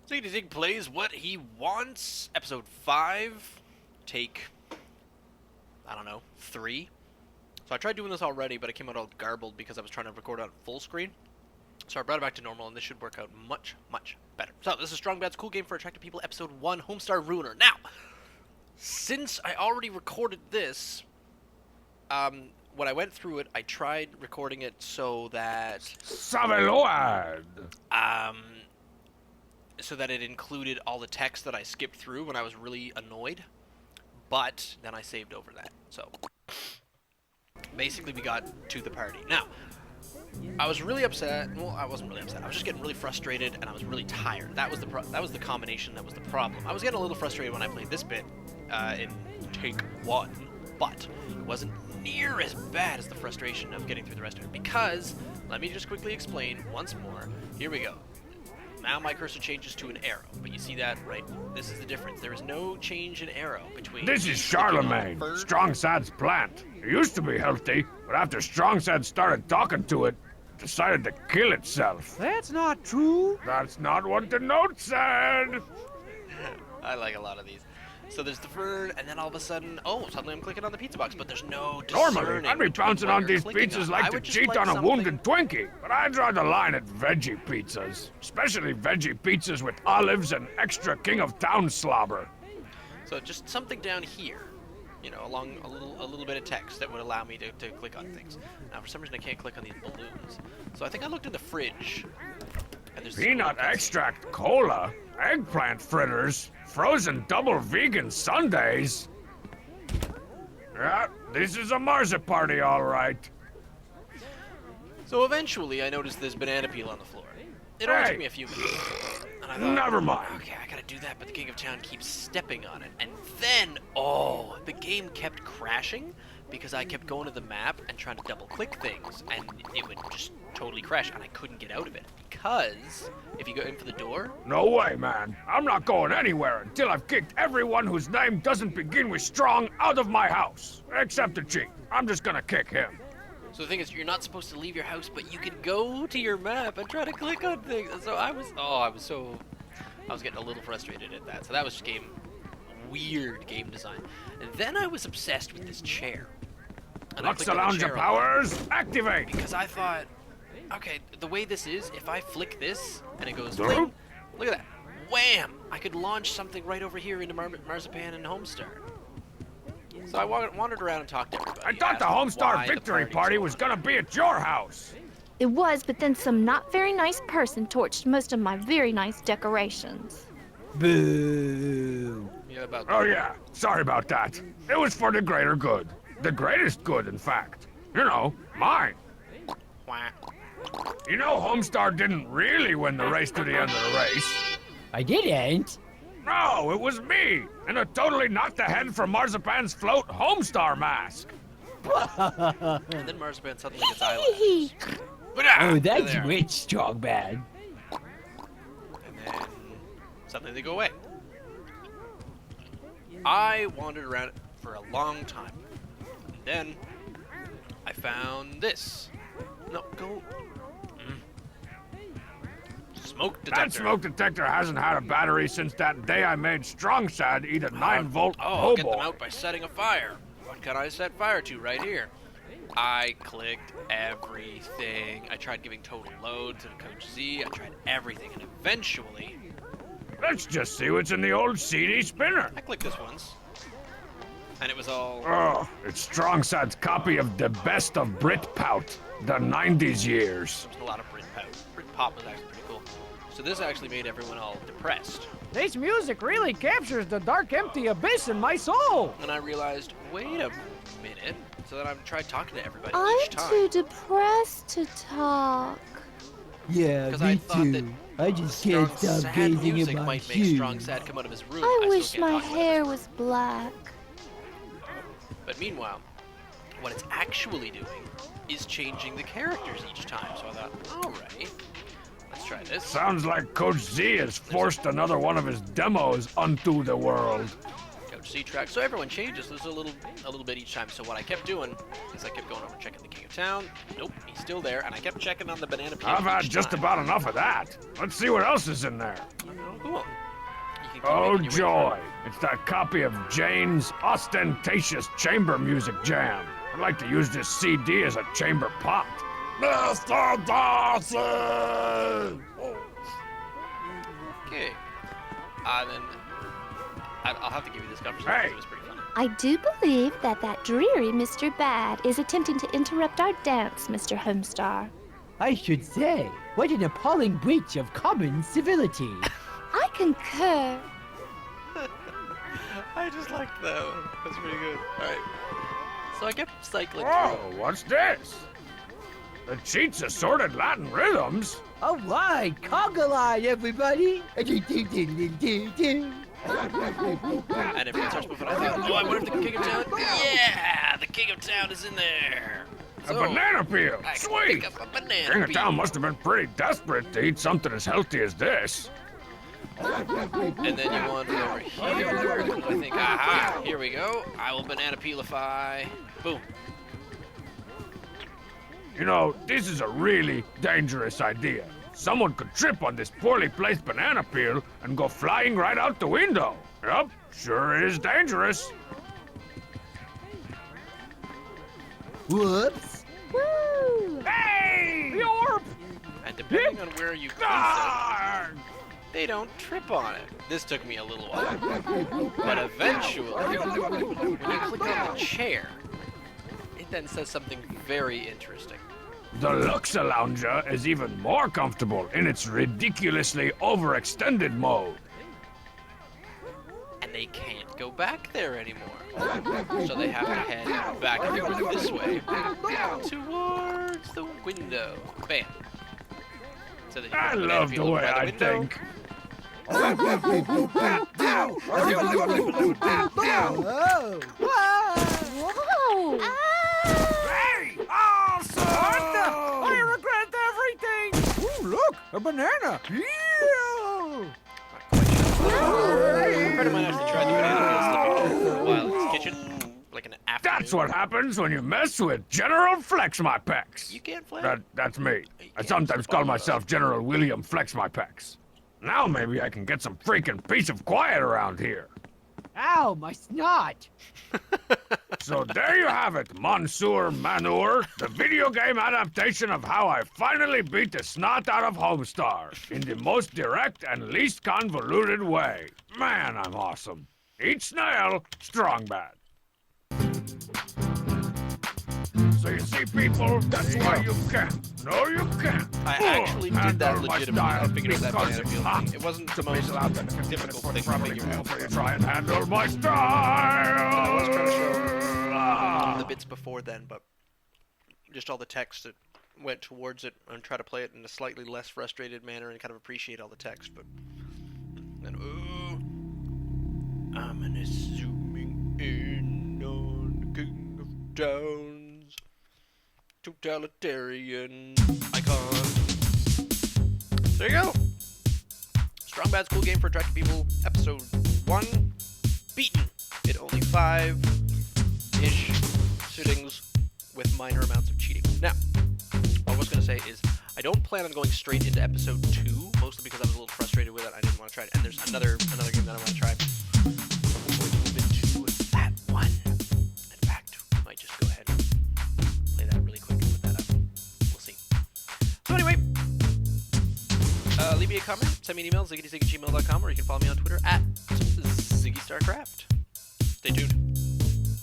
Ziggy Zig plays What He Wants, episode 5, take, I don't know, 3. So I tried doing this already, but it came out all garbled because I was trying to record on full screen. So I brought it back to normal, and this should work out much, much better. So this is Strong Bad's Cool Game for Attractive People, episode 1, Homestar Ruiner. Now, since I already recorded this, when I went through it, I tried recording it so that... Saveload! So that it included all the text that I skipped through when I was really annoyed. But then I saved over that. So basically we got to the party. Now, I was really upset. Well, I wasn't really upset. I was just getting really frustrated and I was really tired. That was the combination that was the problem. I was getting a little frustrated when I played this bit in take 1, but it wasn't near as bad as the frustration of getting through the rest of it, because let me just quickly explain once more. Here we go. Now my cursor changes to an arrow, but you see that, right? This is the difference. There is no change in arrow between... This is Charlemagne, Strongsad's plant. It used to be healthy, but after Strongsad started talking to it, it decided to kill itself. That's not true. That's not what the note said. I like a lot of these. So there's the fern, and then all of a sudden, oh, suddenly I'm clicking on the pizza box, but there's no discerning. Normally, I'd be bouncing on these pizzas like to cheat on a wounded Twinkie, but I draw the line at veggie pizzas. Especially veggie pizzas with olives and extra King of Town slobber. So just something down here, you know, along a little bit of text that would allow me to click on things. Now, for some reason, I can't click on these balloons. So I think I looked in the fridge, and there's... Peanut extract cola, eggplant fritters, frozen double vegan sundaes. Yeah, this is a Marza party, all right. So eventually, I noticed there's banana peel on the floor. It only took me a few minutes. And I thought, never mind. Okay, I gotta do that, but the King of Town keeps stepping on it. And then, oh, the game kept crashing because I kept going to the map and trying to double click things, and it would just totally crash, and I couldn't get out of it. Because if you go in for the door... No way, man. I'm not going anywhere until I've kicked everyone whose name doesn't begin with strong out of my house. Except the chief. I'm just gonna kick him. So the thing is, you're not supposed to leave your house, but you can go to your map and try to click on things. And so I was getting a little frustrated at that. So that was just weird game design. And then I was obsessed with this chair. And Luxalounger powers, activate! Because I thought, okay, the way this is, if I flick this and it goes, fling, look at that, wham! I could launch something right over here into Marzipan and Homestar. So I wandered around and talked to everybody. I thought the Homestar victory party was gonna be at your house. It was, but then some not very nice person torched most of my very nice decorations. Boo. Yeah, about Oh yeah, sorry about that. It was for the greater good. The greatest good, in fact. You know, mine. Wah. You know Homestar didn't really win the race to the end of the race. I didn't. No, it was me, and it totally knocked the head from Marzipan's float Homestar mask. And then Marzipan suddenly gets eyelashes. Oh, that's rich, Strong Bad. And then suddenly they go away. I wandered around it for a long time. And then I found this. No, go. Smoke detector. That smoke detector hasn't had a battery since that day I made Strongsad eat a 9-volt I'll get them hobo. out by setting a fire. What can I set fire to right here? I clicked everything. I tried giving total load to Coach Z. I tried everything, and eventually... Let's just see what's in the old CD spinner. I clicked this once, and it was all... Oh, it's Strongsad's copy of the best of Britpout, the 90s years. There's a lot of Britpop. Britpop was actually pretty cool. So this actually made everyone all depressed. This music really captures the dark, empty abyss in my soul. And I realized, wait a minute. So then I tried talking to everybody I'm each time. too depressed to talk. Yeah, Because I thought that I just can't strong, stop sad gazing music at my might make shoes. Strong Sad come out of his room. I still wish can't my talk about hair this. was black. But meanwhile, what it's actually doing is changing the characters each time. So I thought, alright, let's try this. Sounds like Coach Z has forced another one of his demos onto the world. Coach C track. So everyone changes. There's a little bit each time. So what I kept doing is I kept going over checking the King of Town. Nope, he's still there. And I kept checking on the banana peel. I've had each just time. about enough of that. Let's see what else is in there. You know, Cool. You can keep Oh, making your way joy. It's that copy of Jane's ostentatious chamber music jam. I'd like to use this CD as a chamber pot. Mr. Darcy! through. Okay. Then I'll have to give you this conversation. Hey. It was pretty funny. I do believe that dreary Mr. Bad is attempting to interrupt our dance, Mr. Homestar. I should say, what an appalling breach of common civility. I concur. I just liked that one. That's pretty good. All right. So I kept cycling Whoa, through. what's this? The cheats assorted Latin rhythms? All right, conga line, everybody. And everyone starts moving. I thought, oh, I wonder if the King of Town. Yeah, the King of Town is in there. A banana peel! I can Sweet! pick up a banana King of Town peel. must have been pretty desperate to eat something as healthy as this. And then you wander over here, and I think, aha, here we go. I will banana peelify. Boom. You know, this is a really dangerous idea. Someone could trip on this poorly placed banana peel and go flying right out the window. Yup, sure is dangerous. Whoops. Woo! Hey! And depending on where you place it, Arrgh! they don't trip on it. This took me a little while. But eventually, when you click on the chair, it then says something very interesting. The Luxa Lounger is even more comfortable in its ridiculously overextended mode. And they can't go back there anymore. So they have to head back this way towards the window. Bam. So that you I can banana love the peel way by I window. think. Oh. Whoa! Hey! Awesome! I regret everything! Ooh, look! A banana! Ew! A friend of mine actually tried the banana peel slipping for a while in his kitchen, like an afternoon. That's what happens when you mess with General Flex My Pecs. You can't fly. That's me. You I can't sometimes slip call on myself General William Flex My Pecs. Now maybe I can get some freaking peace of quiet around here. Ow, my snot. So there you have it, Monsieur Manure, the video game adaptation of how I finally beat the snot out of Homestar in the most direct and least convoluted way. Man, I'm awesome. Eat snail, strong bad. So you see, people, that's why you can't. No, you can't. I actually did that Handle my legitimately. I style figured out that because banana it's peel hot. thing. It wasn't the To most fizzle out the difficult thing to probably figure out. before you try and handle my style. I was trying to show the bits before then, but just all the text that went towards it and try to play it in a slightly less frustrated manner and kind of appreciate all the text. But then, ooh, I'm zooming in on the King of Towns, totalitarian icon. There you go. Strong Bad's cool game for attracting people. Episode 1 beaten at only 5-ish sittings with minor amounts of cheating. Now, what I was going to say is I don't plan on going straight into episode 2, mostly because I was a little frustrated with it. I didn't want to try it. And there's another game that I want to try. Before we move into that one. In fact, I might just go ahead and play that really quick and put that up. We'll see. So anyway, leave me a comment, send me an email, ziggitysig@gmail.com, or you can follow me on Twitter at ZiggyStarCraft. Stay tuned.